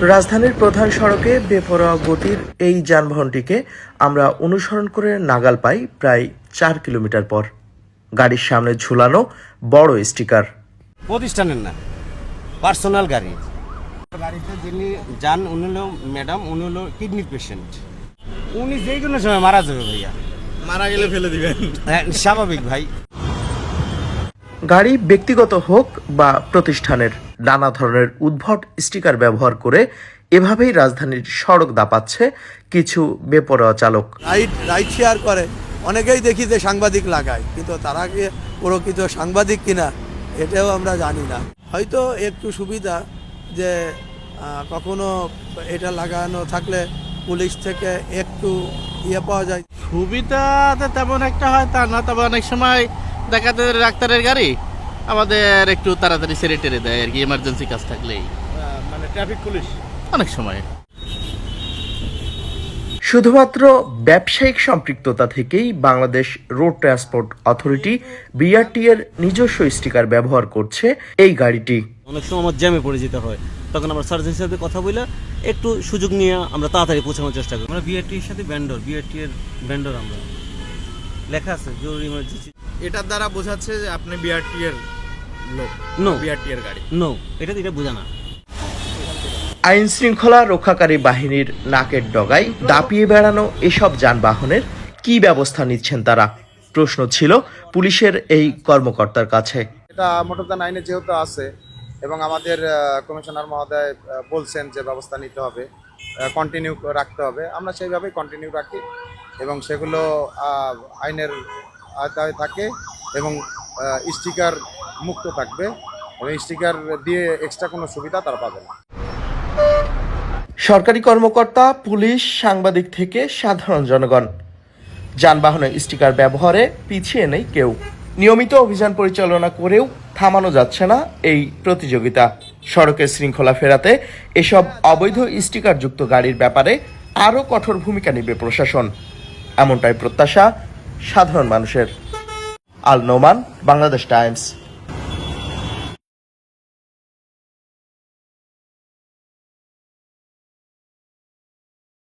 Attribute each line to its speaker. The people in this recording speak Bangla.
Speaker 1: রাজধানীর প্রধান সড়কে বেপরোয়া গতির এই যানবাহনটিকে আমরা অনুসরণ করে নাগাল পাই প্রায় 4 কিলোমিটার পর। গাড়ির সামনে ঝুলানো বড় স্টিকার।
Speaker 2: প্রতিষ্ঠানের না, পার্সোনাল গাড়ি। গাড়িতে যিনি যান উনি হলো ম্যাডাম, উনি হলো কিডনির পেশেন্ট। উনি যে কোনো সময় মারা যাবে ভাইয়া।
Speaker 3: মারা গেলে ফেলে দিবেন?
Speaker 2: হ্যাঁ, স্বাভাবিক ভাই।
Speaker 1: গাড়ি ব্যক্তিগত হোক বা প্রতিষ্ঠানের, নানা ধরনের উদ্ভট স্টিকার ব্যবহার করে এভাবেই রাজধানীর সড়ক দাপাচ্ছে কিছু বেপরোয়া চালক।
Speaker 3: রাইড শেয়ার করে অনেকেই দেখি যে সাংবাদিক লাগায়, কিন্তু তারা কি প্রকৃত সাংবাদিক কিনা এটাও আমরা জানি না। হয়তো একটু সুবিধা যে কখনো এটা লাগানো থাকলে পুলিশ থেকে একটু পাওয়া যায়।
Speaker 4: সুবিধাতে তেমন একটা হয় তা না, তবে অনেক সময় দেখাতে ডাক্তারের গাড়ি আমাদের একটু তাড়াতাড়ি ছেড়ে টেরে দেয় আর কি, এমার্জেন্সি কাজ থাকলেই।
Speaker 3: মানে ট্রাফিক পুলিশ
Speaker 4: অনেক সময়
Speaker 1: শুধুমাত্র ব্যবসায়িক সম্পৃক্ততা থেকেই Bangladesh road transport authority BRT এর নিজস্ব স্টিকার ব্যবহার করছে এই গাড়িটি।
Speaker 5: অনেক সময় আমার জ্যামে পড়ে যেতে হয়, তখন আমরা সার্জেন্টের সাথে কথা বলে একটু সুযোগ নিয়ে আমরা তাড়াতাড়ি পৌঁছানোর চেষ্টা করি। আমরা বিআরটির সাথে বিআরটি এর ভেন্ডর, আমরা লেখা আছে জরুরি ইমার্জেন্সি।
Speaker 3: এটার দ্বারা বোঝাচ্ছে যে আপনি বিআরটি এর লোক।
Speaker 5: নো,
Speaker 3: বিআরটি এর গাড়ি
Speaker 5: নো, এটা বোঝা না।
Speaker 1: আইন শৃঙ্খলা রক্ষাকারী বাহিনীর নাকের ডগায় দাপিয়ে বেড়ানো এসব যানবাহনের কি ব্যবস্থা নিচ্ছেন তারা? প্রশ্ন ছিল পুলিশের এই কর্মকর্তার কাছে।
Speaker 6: এটা মোটরযান আইনে যেহেতু আছে এবং আমাদের কমিশনার মহোদয় বলছেন যে ব্যবস্থা নিতে হবে, কন্টিনিউ রাখতে হবে, আমরা সেইভাবেই কন্টিনিউ রাখি এবং সেগুলো আইনের আওতায় থাকে এবং স্টিকার মুক্ত থাকবে এবং স্টিকার দিয়ে এক্সট্রা কোনো সুবিধা তারা পাবে না।
Speaker 1: সরকারি কর্মকর্তা, পুলিশ, সাংবাদিক থেকে সাধারণ জনগণ, যানবাহনের স্টিকার ব্যবহারে পিছিয়ে নেই কেউ। নিয়মিত অভিযান পরিচালনা করেও থামানো যাচ্ছে না এই প্রতিযোগিতা। সড়কের শৃঙ্খলা ফেরাতে এসব অবৈধ স্টিকারযুক্ত গাড়ির ব্যাপারে আরও কঠোর ভূমিকা নেবে প্রশাসন, এমনটাই প্রত্যাশা সাধারণ মানুষের। আল নোমান, বাংলাদেশ টাইমস।